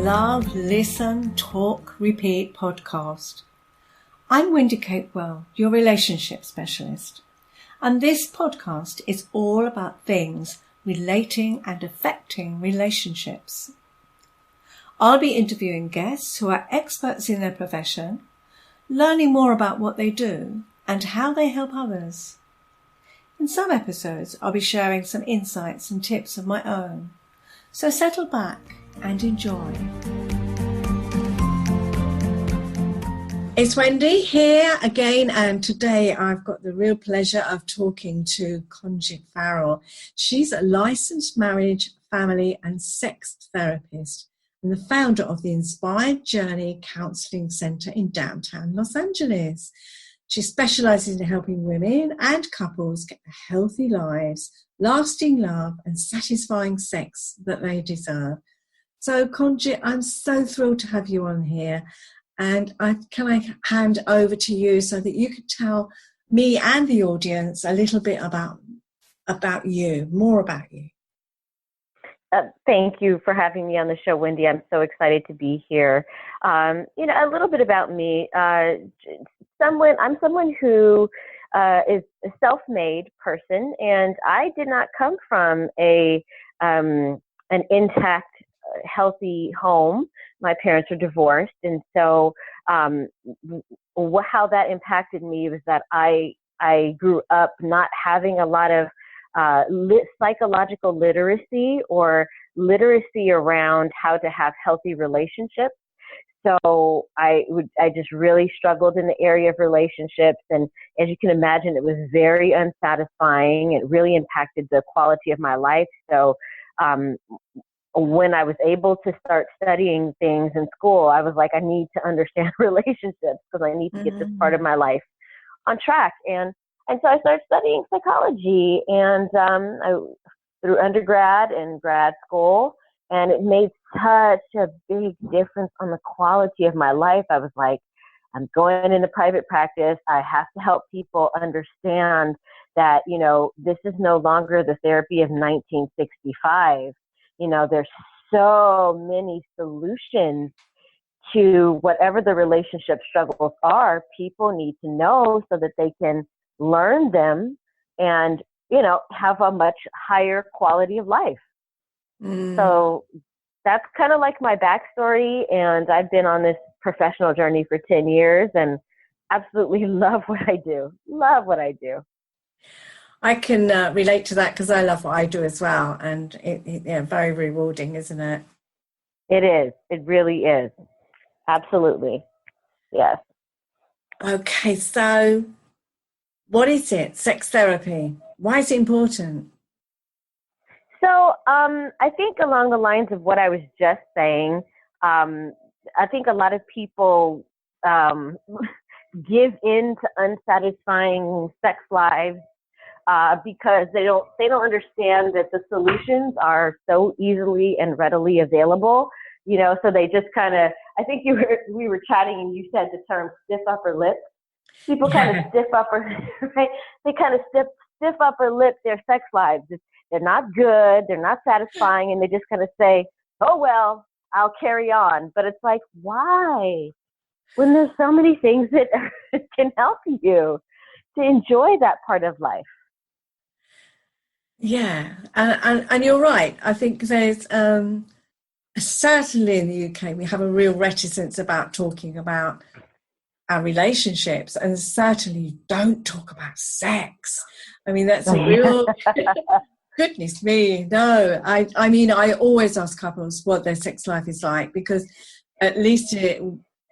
Love, Listen, Talk, Repeat podcast. I'm Wendy Here, your relationship specialist, and this podcast is all about things relating and affecting relationships. I'll be interviewing guests who are experts in their profession, learning more about what they do and how they help others. In some episodes, I'll be sharing some insights and tips of my own. So settle back and enjoy. It's Wendy here again, and today I've got the real pleasure of talking to Kongit Farrell. She's a licensed marriage, family and sex therapist and the founder of the Inspired Journey Counseling Center in downtown Los Angeles. She specializes in helping women and couples get the healthy lives, lasting love and satisfying sex that they deserve. So, Kongit, I'm so thrilled to have you on here. And can I hand over to you so that you could tell me and the audience a little bit about you, more about you. Thank you for having me on the show, Wendy. I'm so excited to be here. A little bit about me. I'm someone who is a self-made person, and I did not come from an intact, healthy home. My parents are divorced, and so how that impacted me was that I grew up not having a lot of psychological literacy or literacy around how to have healthy relationships. So I just really struggled in the area of relationships, and as you can imagine, it was very unsatisfying. It really impacted the quality of my life. So when I was able to start studying things in school, I was like, I need to understand relationships because I need to get this part of my life on track. And so I started studying psychology, and through undergrad and grad school, and it made such a big difference on the quality of my life. I was like, I'm going into private practice. I have to help people understand that, this is no longer the therapy of 1965. There's so many solutions to whatever the relationship struggles are. People need to know so that they can learn them and, have a much higher quality of life. So that's kind of like my backstory. And I've been on this professional journey for 10 years and absolutely love what I do. Love what I do. I can relate to that because I love what I do as well. And it's very rewarding, isn't it? It is. It really is. Absolutely. Yes. Okay. So what is it? Sex therapy. Why is it important? So I think along the lines of what I was just saying, I think a lot of people give in to unsatisfying sex lives because they don't understand that the solutions are so easily and readily available. So they just kind of, I think we were chatting and you said the term stiff upper lip. People kind of stiff upper, right? They kind of stiff upper lip their sex lives. They're not good. They're not satisfying. And they just kind of say, oh, well, I'll carry on. But it's like, why? When there's so many things that can help you to enjoy that part of life. Yeah. And you're right. I think there's certainly in the UK, we have a real reticence about talking about our relationships, and certainly don't talk about sex. I mean, that's a real goodness me. No, I mean, I always ask couples what their sex life is like, because at least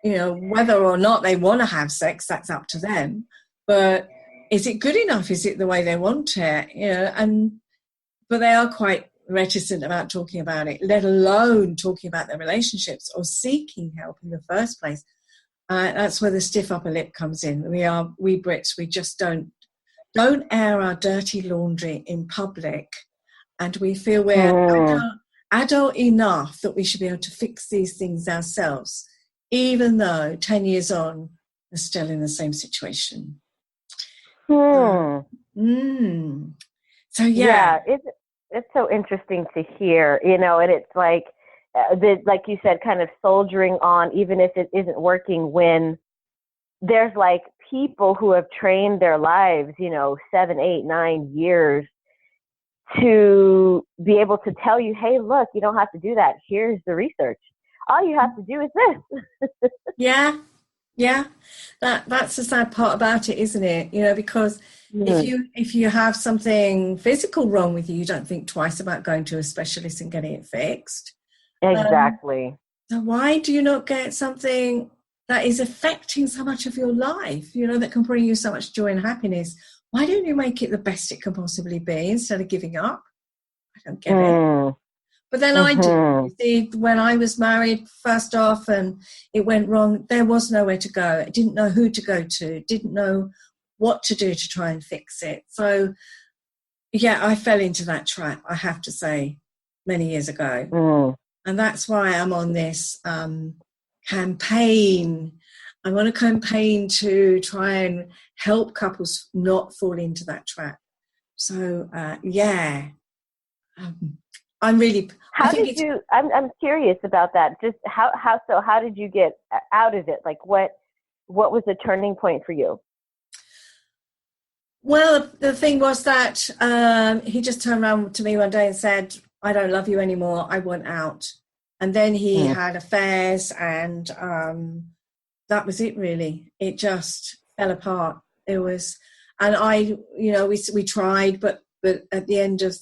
whether or not they want to have sex, that's up to them. But is it good enough? Is it the way they want it? But they are quite reticent about talking about it, let alone talking about their relationships or seeking help in the first place. That's where the stiff upper lip comes in. We Brits, we just don't air our dirty laundry in public, and we feel we're adult enough that we should be able to fix these things ourselves, even though 10 years on, we're still in the same situation. So yeah, it's so interesting to hear, and it's like, like you said, kind of soldiering on, even if it isn't working, when there's like people who have trained their lives, 7, 8, 9 years to be able to tell you, hey, look, you don't have to do that. Here's the research. All you have to do is this. Yeah. Yeah. That's the sad part about it, isn't it? Because if you have something physical wrong with you, you don't think twice about going to a specialist and getting it fixed. Exactly. So why do you not get something that is affecting so much of your life, that can bring you so much joy and happiness? Why don't you make it the best it can possibly be instead of giving up? I don't get it. But then I do. You see, when I was married, first off, and it went wrong, there was nowhere to go. I didn't know who to go to, didn't know what to do to try and fix it. So, yeah, I fell into that trap, I have to say, many years ago. And that's why I'm on this campaign. I'm on a campaign to try and help couples not fall into that trap. So, I'm really. I'm curious about that. Just how did you get out of it? Like what was the turning point for you? Well, the thing was that he just turned around to me one day and said, I don't love you anymore. I want out. And then he had affairs, and that was it, really. It just fell apart. It was, and we tried, but at the end of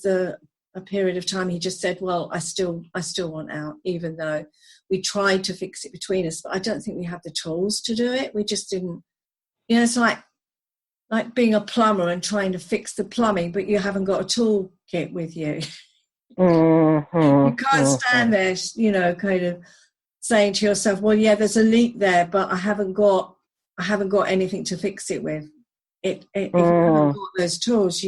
a period of time, he just said, well, I still want out, even though we tried to fix it between us. But I don't think we have the tools to do it. We just didn't. It's like being a plumber and trying to fix the plumbing, but you haven't got a toolkit with you. You can't stand there, kind of saying to yourself, well, yeah, there's a leak there, but I haven't got anything to fix it with. If you haven't got those tools,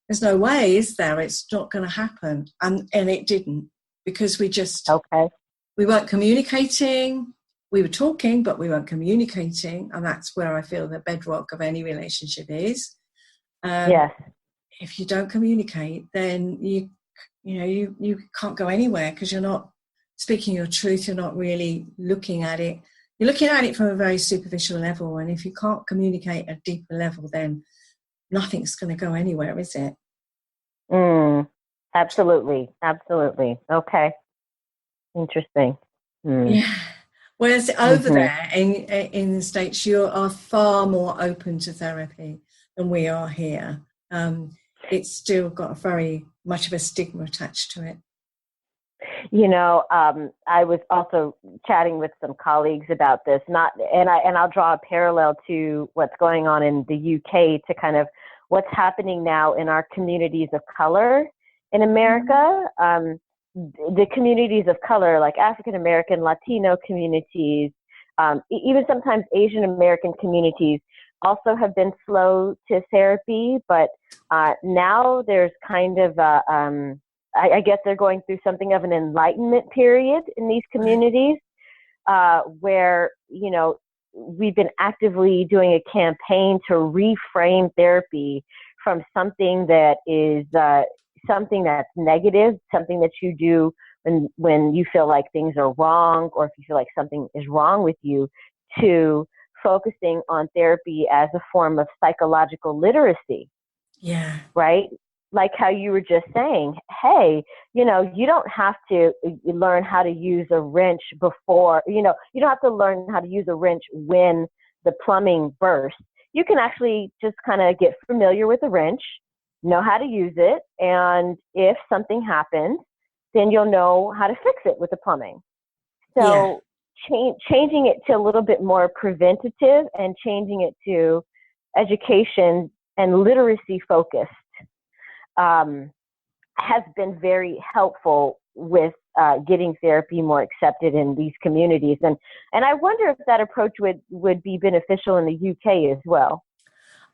there's no way, is there? It's not going to happen. And it didn't, because we just, we weren't communicating. We were talking, but we weren't communicating. And that's where I feel the bedrock of any relationship is. Yes. If you don't communicate, then you can't go anywhere, because you're not speaking your truth. You're not really looking at it. You're looking at it from a very superficial level. And if you can't communicate at a deeper level, then nothing's going to go anywhere, is it? Absolutely. Okay. Interesting. Yeah. Whereas over there in the States, you are far more open to therapy than we are here. It's still got very much of a stigma attached to it. I was also chatting with some colleagues about this, and I'll draw a parallel to what's going on in the UK to kind of what's happening now in our communities of color in America. The communities of color, like African American, Latino communities, even sometimes Asian American communities, also have been slow to therapy, but now there's kind of I guess they're going through something of an enlightenment period in these communities, where we've been actively doing a campaign to reframe therapy from something that is something that's negative, something that you do when you feel like things are wrong, or if you feel like something is wrong with you, to focusing on therapy as a form of psychological literacy. Yeah. Right? Like how you were just saying, hey, you don't have to learn how to use a wrench before, you don't have to learn how to use a wrench when the plumbing bursts. You can actually just kind of get familiar with the wrench, know how to use it, and if something happens, then you'll know how to fix it with the plumbing. So changing it to a little bit more preventative and changing it to education and literacy focused has been very helpful with getting therapy more accepted in these communities. And I wonder if that approach would be beneficial in the UK as well.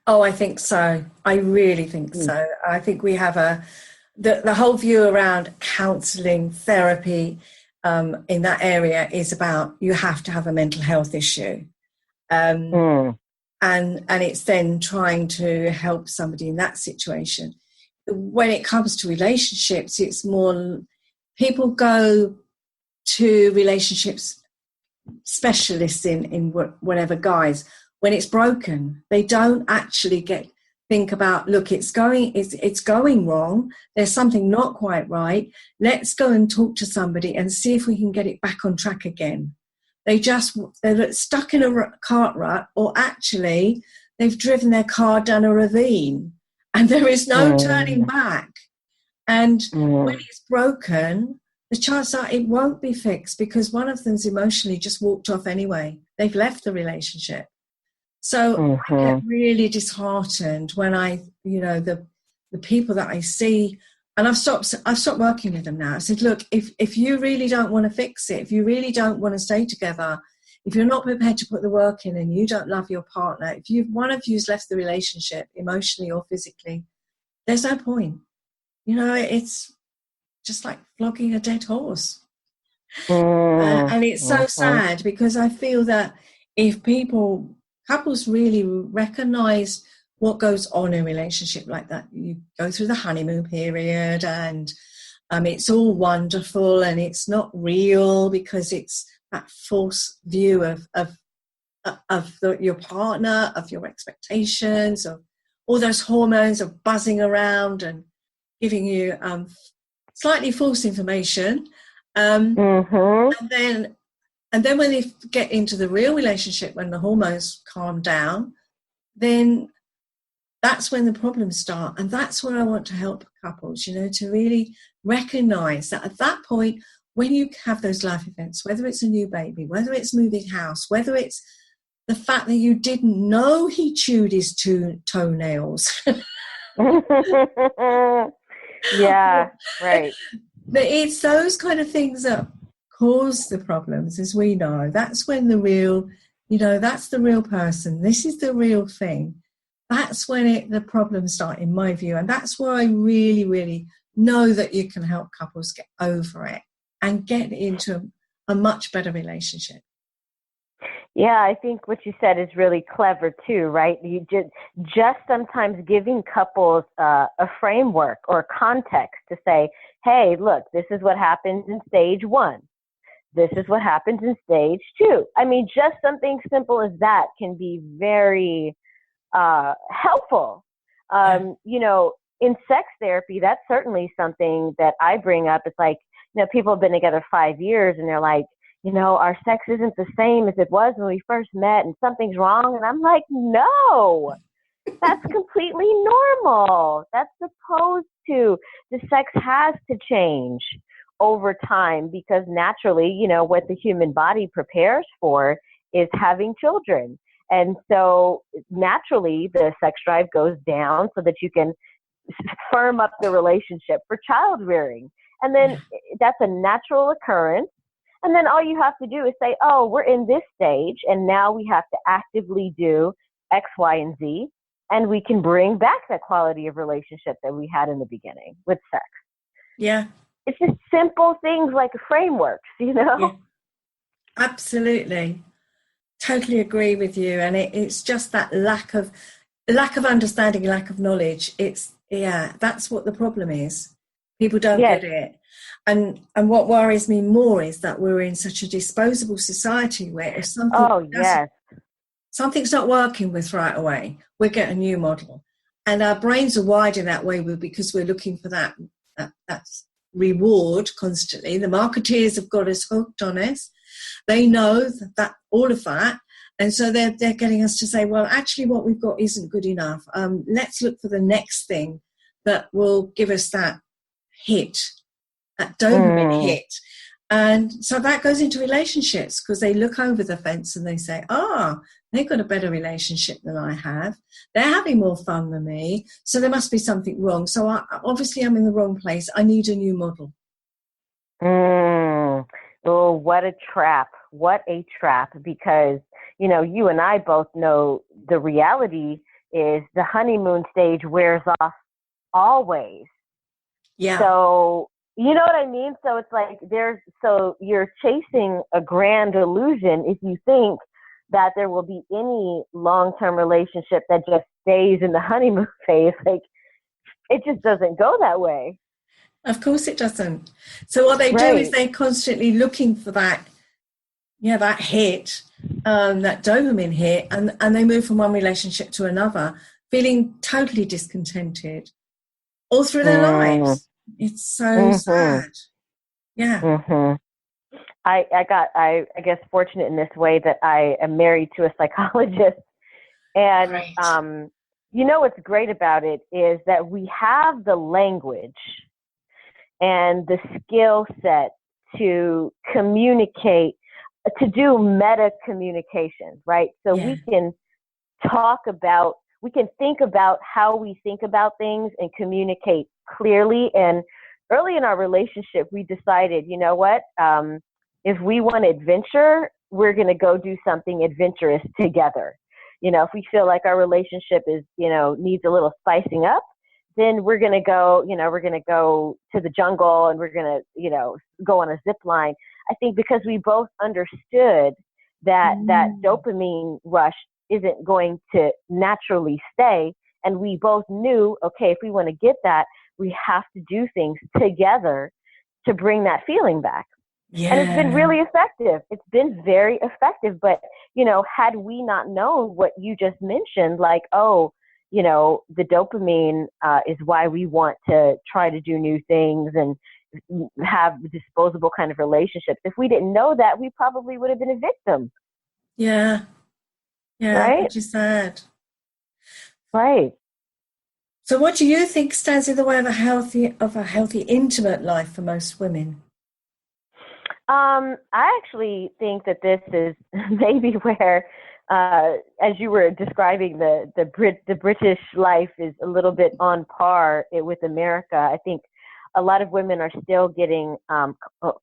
Oh, I think so. I really think so. I think we have the whole view around counselling, therapy in that area is about you have to have a mental health issue. And it's then trying to help somebody in that situation. When it comes to relationships, it's more people go to relationships specialists in whatever guise. When it's broken, they don't actually think about, look, it's going wrong. There's something not quite right. Let's go and talk to somebody and see if we can get it back on track again. They're stuck in a cart rut, or actually they've driven their car down a ravine and there is no turning back. And when it's broken, the chances are it won't be fixed because one of them's emotionally just walked off anyway. They've left the relationship. So I get really disheartened when the people that I see, and I've stopped working with them now. I said, look, if you really don't want to fix it, if you really don't want to stay together, if you're not prepared to put the work in and you don't love your partner, if one of you's left the relationship emotionally or physically, there's no point. It's just like flogging a dead horse. And it's so sad because I feel that if couples really recognize what goes on in a relationship like that, you go through the honeymoon period and it's all wonderful and it's not real because it's that false view of your partner, of your expectations, of all those hormones of buzzing around and giving you slightly false information. And then when they get into the real relationship, when the hormones calm down, then that's when the problems start. And that's where I want to help couples, to really recognize that at that point, when you have those life events, whether it's a new baby, whether it's moving house, whether it's the fact that you didn't know he chewed his toenails. Yeah, right. But it's those kind of things that cause the problems, as we know. That's when that's the real person. This is the real thing. That's when the problems start, in my view. And that's where I really, really know that you can help couples get over it and get into a much better relationship. Yeah, I think what you said is really clever too, right? You just sometimes giving couples a framework or context to say, hey, look, this is what happens in stage 1. This is what happens in stage 2. I mean, just something simple as that can be very helpful. In sex therapy, that's certainly something that I bring up. It's like, people have been together 5 years and they're like, our sex isn't the same as it was when we first met and something's wrong. And I'm like, no, that's completely normal. That's supposed to. The sex has to change over time because naturally, what the human body prepares for is having children. And so naturally the sex drive goes down so that you can firm up the relationship for child rearing. And then that's a natural occurrence. And then all you have to do is say, oh, we're in this stage, and now we have to actively do X, Y, and Z, and we can bring back that quality of relationship that we had in the beginning with sex. Yeah. It's just simple things like frameworks, Yeah. Absolutely. Totally agree with you. And it's just that lack of understanding, lack of knowledge. That's what the problem is. People don't get it. And what worries me more is that we're in such a disposable society where if something's not working with right away, we get a new model. And our brains are wired in that way because we're looking for that reward constantly. The marketeers have got us hooked on us. They know that all of that. And so they're getting us to say, well, actually what we've got isn't good enough. Let's look for the next thing that will give us that hit, that dopamine hit. And so that goes into relationships because they look over the fence and they say, they've got a better relationship than I have. They're having more fun than me. So there must be something wrong. So obviously I'm in the wrong place. I need a new model. Oh, what a trap. What a trap. Because, you and I both know the reality is the honeymoon stage wears off always. Yeah. So, you know what I mean? So it's like so you're chasing a grand illusion if you think that there will be any long-term relationship that just stays in the honeymoon phase. Like, it just doesn't go that way. Of course it doesn't. So what they do is they're constantly looking for that hit, that dopamine hit, and they move from one relationship to another, feeling totally discontented all through their lives. It's so sad. Yeah. I guess fortunate in this way that I am married to a psychologist, and what's great about it is that we have the language and the skill set to communicate, to do meta communication, right? So we can think about how we think about things and communicate clearly. And early in our relationship, we decided, you know what, if we want adventure, we're going to go do something adventurous together. If we feel like our relationship is, needs a little spicing up, then we're going to go, to the jungle, and we're going to, go on a zip line. I think because we both understood that that dopamine rush isn't going to naturally stay. And we both knew, okay, if we want to get that, we have to do things together to bring that feeling back. Yeah. And it's been really effective. It's been very effective. But, had we not known what you just mentioned, like, the dopamine is why we want to try to do new things and have disposable kind of relationships. If we didn't know that, we probably would have been a victim. Yeah. Yeah. Right? What you said. Right. So what do you think stands in the way of a healthy intimate life for most women? I actually think that this is maybe where, as you were describing, the British life is a little bit on par with America. I think a lot of women are still getting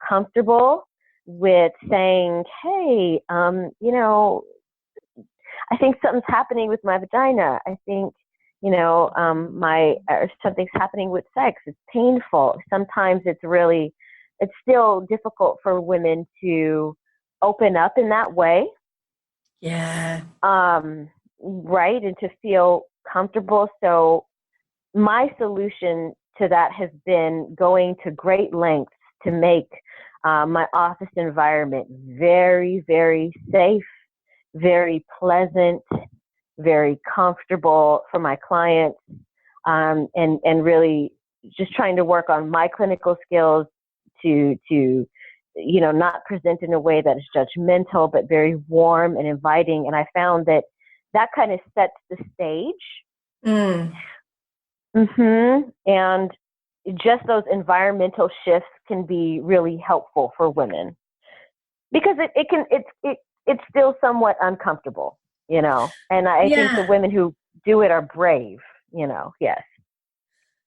comfortable with saying, hey, I think something's happening with my vagina. I think, something's happening with sex. It's painful. Sometimes it's still difficult for women to open up in that way. Yeah. Right. And to feel comfortable. So my solution to that has been going to great lengths to make my office environment very, very safe, very pleasant, very comfortable for my clients, and really just trying to work on my clinical skills to not present in a way that is judgmental, but very warm and inviting. And I found that kind of sets the stage. And just those environmental shifts can be really helpful for women, because it's still somewhat uncomfortable, and I think the women who do it are brave, yes.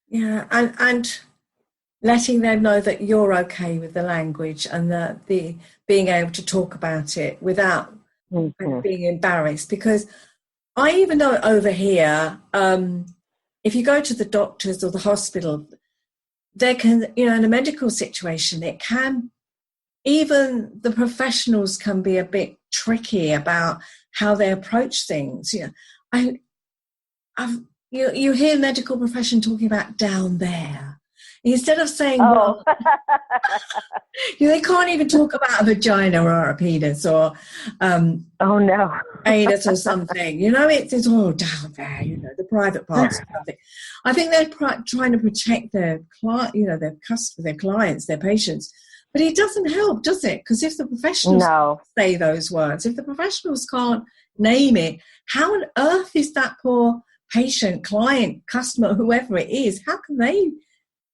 Yeah. And letting them know that you're okay with the language and the being able to talk about it without being embarrassed. Because I even know over here, if you go to the doctors or the hospital, there can, in a medical situation, even the professionals can be a bit tricky about how they approach things. You hear medical profession talking about down there. Instead of saying, they can't even talk about a vagina or a penis or anus or something. It's all down there, the private parts or something. I think they're trying to protect their their clients, their patients. But it doesn't help, does it? Because if the professionals say those words, if the professionals can't name it, how on earth is that poor patient, client, customer, whoever it is, how can they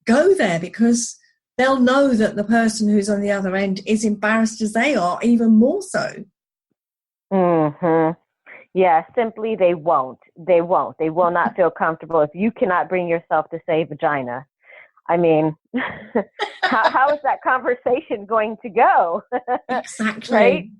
go there? Because they'll know that the person who's on the other end is embarrassed as they are, even more so. Yeah, simply they won't. They will not feel comfortable if you cannot bring yourself to say vagina. I mean, how is that conversation going to go? Exactly. Right?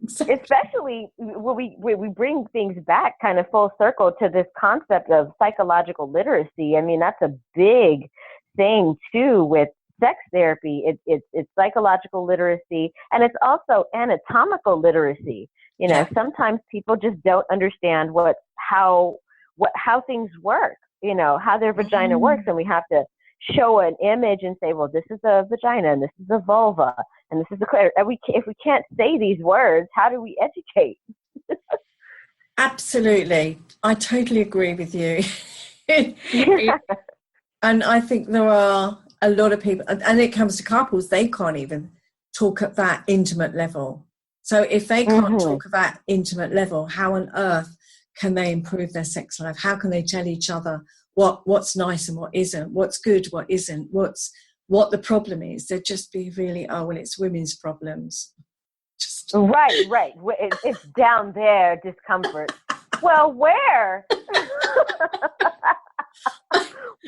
Exactly. Especially when we bring things back kind of full circle to this concept of psychological literacy. I mean, that's a big thing too with sex therapy. It's psychological literacy, and it's also anatomical literacy. Sometimes people just don't understand how things work, how their vagina works, and we have to show an image and say, well, this is a vagina and this is a vulva and this is a clitoris. If we can't say these words, how do we educate? Absolutely. I totally agree with you. And I think there are a lot of people, and it comes to couples, they can't even talk at that intimate level. So if they can't talk at that intimate level, how on earth can they improve their sex life? How can they tell each other what's nice and what isn't, what's good, what isn't, what the problem is? They'd just be really, oh, well, it's women's problems. Right. It's down there, discomfort. Well, where?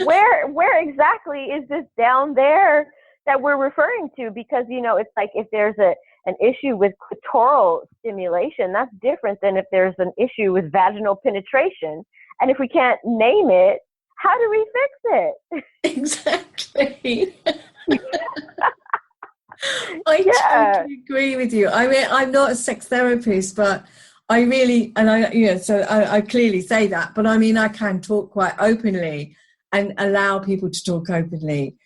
Where exactly is this down there that we're referring to? Because, it's like if there's an issue with clitoral stimulation, that's different than if there's an issue with vaginal penetration. And if we can't name it, how do we fix it? Exactly. I totally agree with you. I mean, I'm not a sex therapist, but I really, and I clearly say that, but I mean, I can talk quite openly and allow people to talk openly.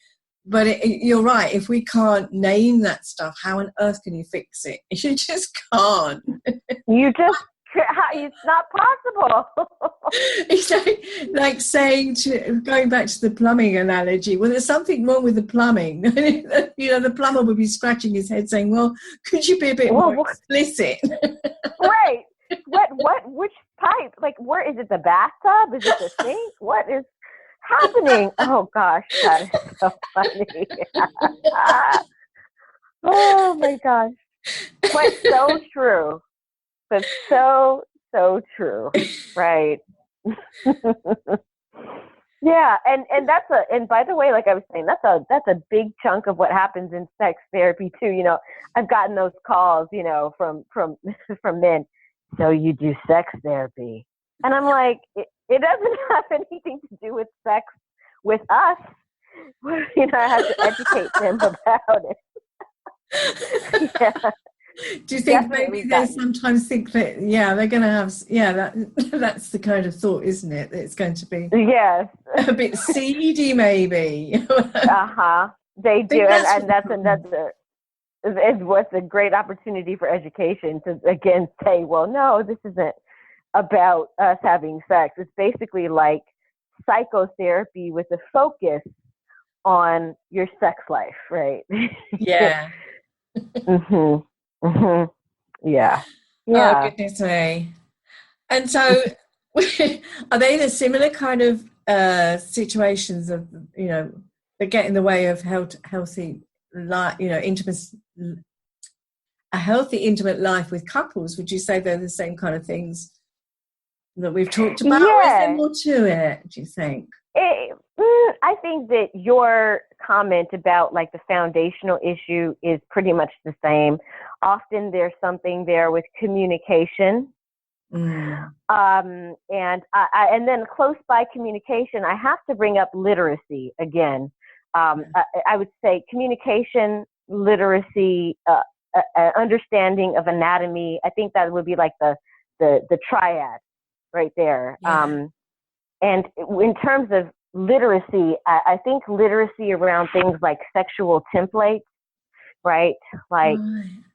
But you're right. If we can't name that stuff, how on earth can you fix it? You just can't. It's not possible. It's like saying, going back to the plumbing analogy, well, there's something wrong with the plumbing. The plumber would be scratching his head saying, well, could you be a bit more explicit? Right. Which pipe? Like, where is it? The bathtub? Is it the sink? What is happening? Oh gosh, that is so funny. Oh my gosh. But so true. But so true. Right. Yeah, and by the way, like I was saying, that's a big chunk of what happens in sex therapy too. I've gotten those calls, from from men. So you do sex therapy. And I'm like, it doesn't have anything to do with sex with us. I have to educate them about it. Yeah. Do you think maybe they sometimes think that, they're going to have, that's the kind of thought, isn't it? That it's going to be a bit seedy, maybe. They do. And that's another, it was a great opportunity for education to, again, say, well, no, this isn't about us having sex. It's basically like psychotherapy with a focus on your sex life, right? Yeah. Yeah. Oh, goodness me. And so are they the similar kind of situations of, that get in the way of healthy life, intimacy, a healthy intimate life with couples? Would you say they're the same kind of things that we've talked about? Or is there more to it, do you think? I think that your comment about like the foundational issue is pretty much the same. Often there's something there with communication. And then close by communication, I have to bring up literacy again. I would say communication, literacy, understanding of anatomy. I think that would be like the triad right there. Yeah. And in terms of literacy, I think literacy around things like sexual templates, right? Like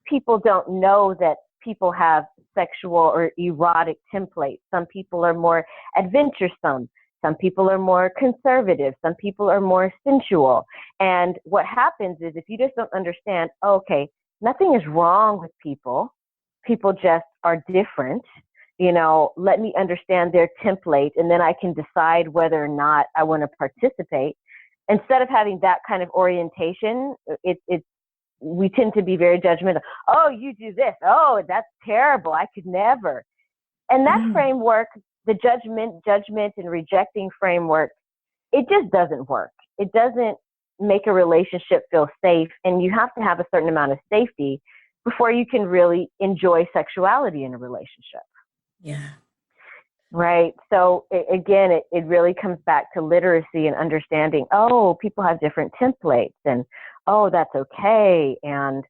people don't know that people have sexual or erotic templates. Some people are more adventuresome. Some people are more conservative. Some people are more sensual. And what happens is if you just don't understand, okay, nothing is wrong with people. People just are different. Let me understand their template, and then I can decide whether or not I want to participate. Instead of having that kind of orientation, we tend to be very judgmental. Oh, you do this. Oh, that's terrible. I could never. And that framework, the judgment and rejecting framework, it just doesn't work. It doesn't make a relationship feel safe, and you have to have a certain amount of safety before you can really enjoy sexuality in a relationship. Yeah. Right. So again, it really comes back to literacy and understanding, oh, people have different templates, and, oh, that's okay. And,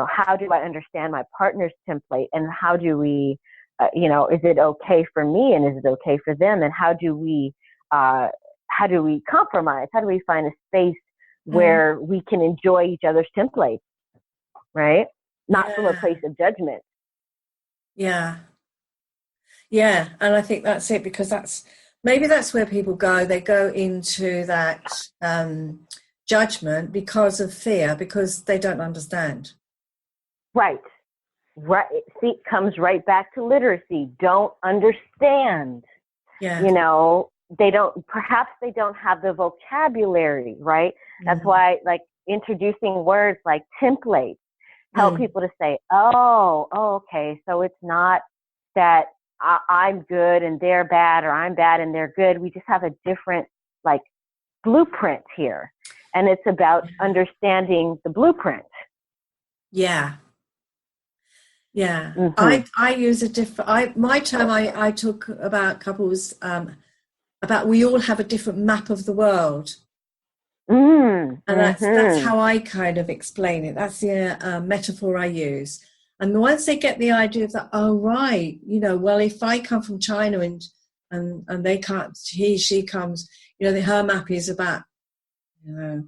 how do I understand my partner's template, and how do we, is it okay for me, and is it okay for them? And how do we how do we compromise? How do we find a space where we can enjoy each other's templates, right? Not from a place of judgment. Yeah. Yeah. And I think that's it, because maybe that's where people go. They go into that judgment because of fear, because they don't understand. Right. Right. See, it comes right back to literacy. Don't understand. Yeah. You know, perhaps they don't have the vocabulary, right? That's why, like, introducing words like templates help people to say, oh, okay, so it's not that I'm good and they're bad, or I'm bad and they're good. We just have a different, like, blueprint here. And it's about understanding the blueprint. Yeah. Yeah. I use a different, my term I talk about couples, about we all have a different map of the world. And that's how I kind of explain it. That's the metaphor I use. And once they get the idea of that, oh, right, you know, well, if I come from China and they can't, she comes, you know, her map is about, you know,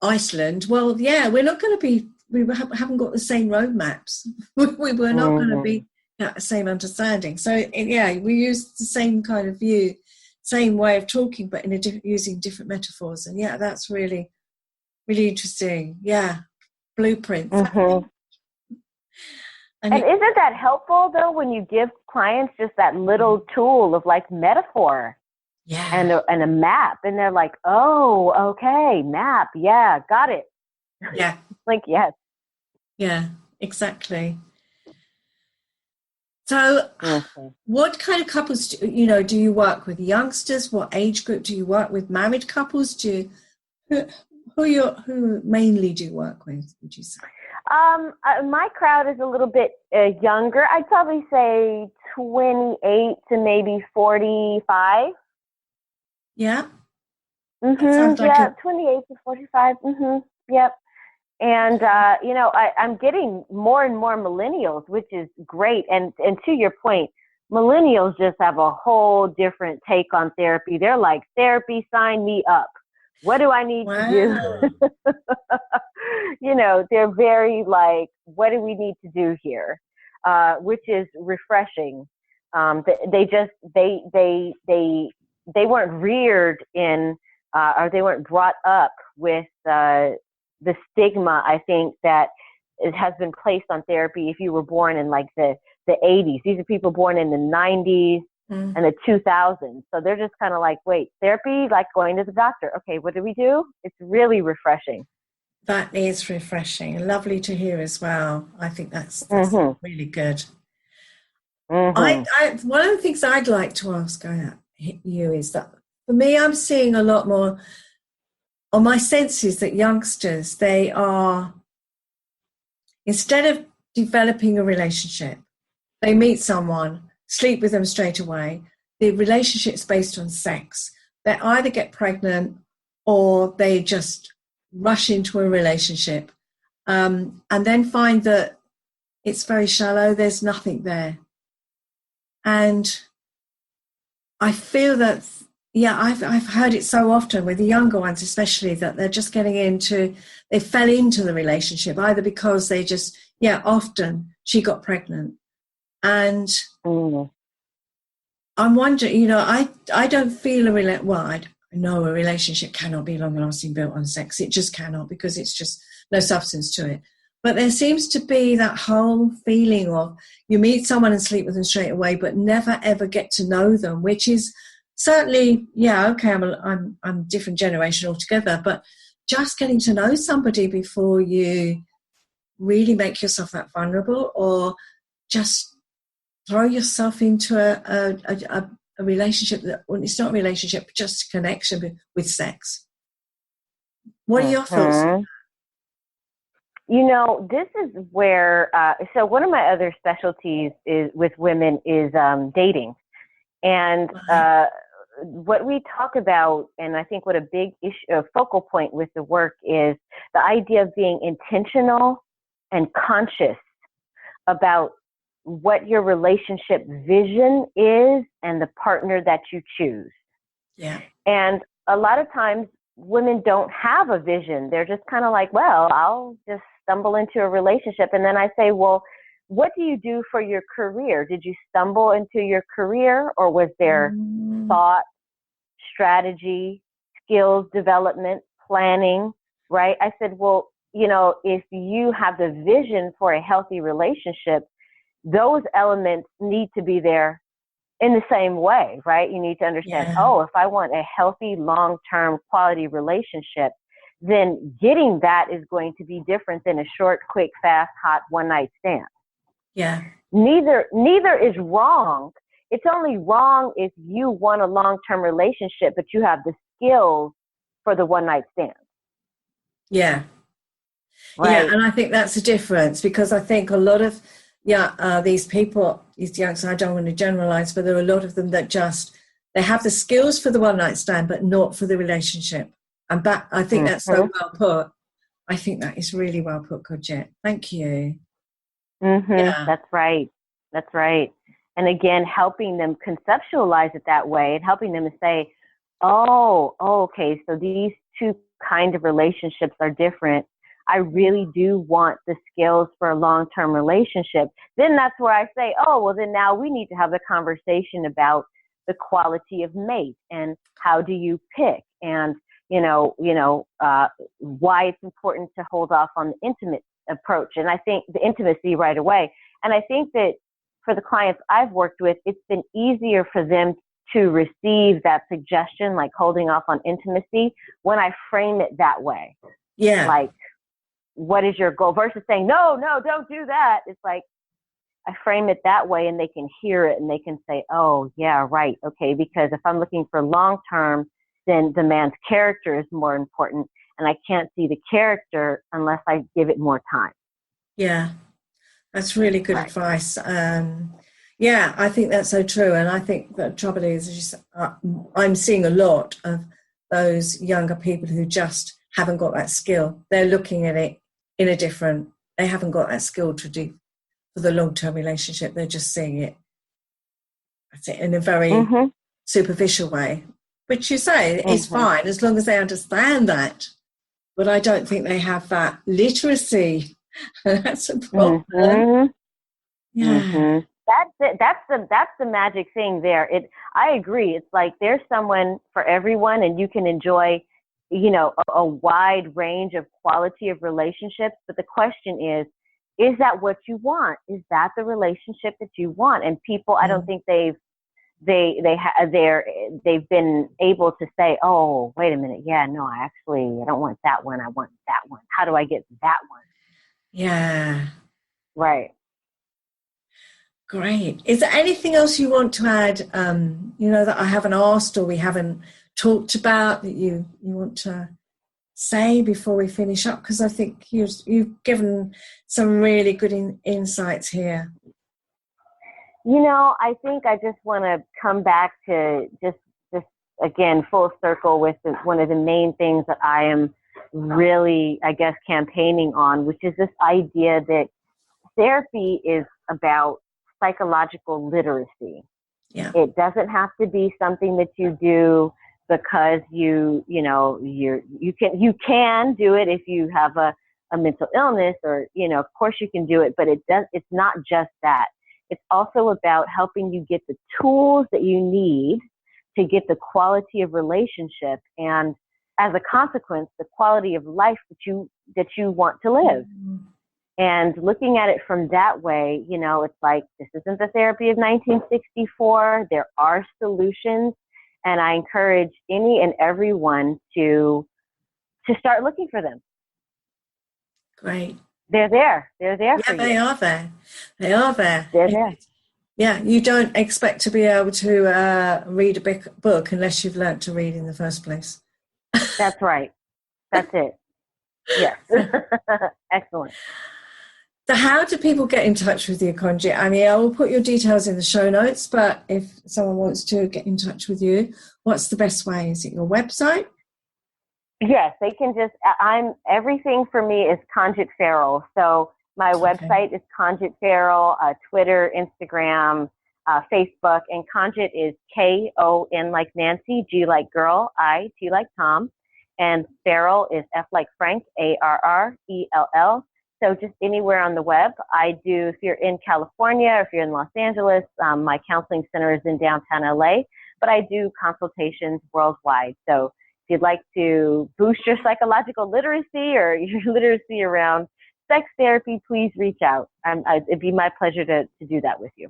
Iceland. Well, yeah, we're not going to be, we haven't got the same road maps. We're not going to be at the same understanding. So, yeah, we use the same kind of view, same way of talking, but using different metaphors. And yeah, that's really, really interesting. Yeah, blueprints. And isn't that helpful, though, when you give clients just that little tool of, like, metaphor and a map, and they're like, oh, okay, map, yeah, got it. Yeah. Like, yes. Yeah, exactly. So what kind of couples, do you work with? Youngsters? What age group do you work with? Married couples? Who mainly do you work with, would you say? My crowd is a little bit younger. I'd probably say 28 to maybe 45. Yeah. Like 28 to 45. Yep. And, I'm getting more and more millennials, which is great. And to your point, millennials just have a whole different take on therapy. They're like, therapy, sign me up. What do I need to do? They're very like, what do we need to do here? Which is refreshing. They weren't reared in, or they weren't brought up with the stigma, I think, that it has been placed on therapy if you were born in like the 80s. These are people born in the 90s and the 2000s. So they're just kind of like, wait, therapy, like going to the doctor. Okay, what do we do? It's really refreshing. That is refreshing. Lovely to hear as well. I think that's really good. One of the things I'd like to ask you is that, for me, I'm seeing a lot more, or my sense is that youngsters, they are, instead of developing a relationship, they meet someone, sleep with them straight away. The relationship's based on sex. They either get pregnant or they just rush into a relationship and then find that it's very shallow, there's nothing there. And I feel that, I've heard it so often with the younger ones, especially, that they're just they fell into the relationship either because they just, often she got pregnant. And I'm wondering, I don't feel I know a relationship cannot be long lasting built on sex. It just cannot, because it's just no substance to it. But there seems to be that whole feeling of you meet someone and sleep with them straight away, but never ever get to know them, which is certainly, okay, I'm a different generation altogether, but just getting to know somebody before you really make yourself that vulnerable, or just throw yourself into a relationship that, well, it's not a relationship, but just a connection with sex. What are your thoughts? This is where, so one of my other specialties with women is dating. And what we talk about, and I think what a big focal point with the work is the idea of being intentional and conscious about what your relationship vision is and the partner that you choose. Yeah. And a lot of times women don't have a vision. They're just kind of like, well, I'll just stumble into a relationship. And then I say, well, what do you do for your career? Did you stumble into your career, or was there thought, strategy, skills development, planning, right? I said, well, you know, if you have the vision for a healthy relationship, those elements need to be there in the same way, right? You need to understand, if I want a healthy, long-term quality relationship, then getting that is going to be different than a short, quick, fast, hot one-night stand. Yeah. Neither is wrong. It's only wrong if you want a long-term relationship, but you have the skills for the one-night stand. Yeah. Right. Yeah, and I think that's a difference, because I think a lot of these people, these youngsters, I don't want to generalize, but there are a lot of them that they have the skills for the one night stand, but not for the relationship. And that, I think that's so well put. I think that is really well put, Kongit. Thank you. Yeah. That's right. That's right. And again, helping them conceptualize it that way and helping them to say, okay, so these two kind of relationships are different. I really do want the skills for a long-term relationship. Then that's where I say, then now we need to have a conversation about the quality of mate and how do you pick, and why it's important to hold off on the intimate approach. And I think the intimacy right away. And I think that for the clients I've worked with, it's been easier for them to receive that suggestion, like holding off on intimacy, when I frame it that way. Yeah. Like, what is your goal, versus saying, no, don't do that. It's like, I frame it that way and they can hear it and they can say, oh yeah, right. Okay. Because if I'm looking for long-term, then the man's character is more important. And I can't see the character unless I give it more time. Yeah. That's really good advice. I think that's so true. And I think the trouble is I'm seeing a lot of those younger people who just haven't got that skill. They're looking at it they haven't got that skill to do for the long-term relationship. They're just seeing it, in a very superficial way, which you say is fine as long as they understand that. But I don't think they have that literacy. That's a problem. Yeah. That's it. That's the magic thing there. I agree. It's like there's someone for everyone, and you can enjoy, a wide range of quality of relationships. But the question is that what you want? Is that the relationship that you want? And people, I don't think they've been able to say, oh, wait a minute. Yeah, no, I don't want that one. I want that one. How do I get that one? Yeah. Right. Great. Is there anything else you want to add, that I haven't asked or we haven't talked about that you want to say before we finish up? Because I think you've given some really good insights here. I think I just want to come back to just again, full circle with one of the main things that I am really, I guess, campaigning on, which is this idea that therapy is about psychological literacy. Yeah. It doesn't have to be something that you do because you can do it if you have a mental illness, or, of course you can do it, but it's not just that. It's also about helping you get the tools that you need to get the quality of relationship, and as a consequence, the quality of life that you want to live. And looking at it from that way, it's like, this isn't the therapy of 1964. There are solutions. And I encourage any and everyone to start looking for them. Great. They're there. They're there for you. They are there. They are there. They're there. Yeah, you don't expect to be able to read a book unless you've learnt to read in the first place. That's right. That's it. Yes. Excellent. So how do people get in touch with you, Kongit? I mean, I will put your details in the show notes, but if someone wants to get in touch with you, what's the best way? Is it your website? Yes, they can everything for me is Kongit Farrell. So my website is Kongit Farrell, Twitter, Instagram, Facebook, and Kongit is K-O-N like Nancy, G like girl, I-T like Tom, and Farrell is F like Frank, A-R-R-E-L-L. So just anywhere on the web. I do, if you're in California, or if you're in Los Angeles, my counseling center is in downtown LA, but I do consultations worldwide. So if you'd like to boost your psychological literacy or your literacy around sex therapy, please reach out. It'd be my pleasure to do that with you.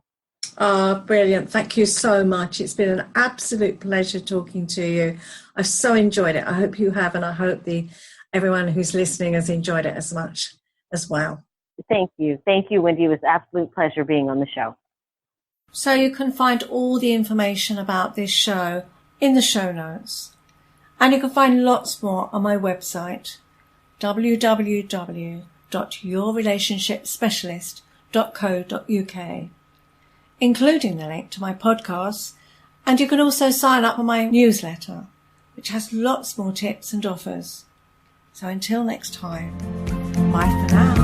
Oh, brilliant. Thank you so much. It's been an absolute pleasure talking to you. I've so enjoyed it. I hope you have, and I hope everyone who's listening has enjoyed it as much as well. Thank you. Thank you, Wendy. It was an absolute pleasure being on the show. So you can find all the information about this show in the show notes. And you can find lots more on my website, www.yourrelationshipspecialist.co.uk, including the link to my podcasts. And you can also sign up for my newsletter, which has lots more tips and offers. So until next time, bye for now.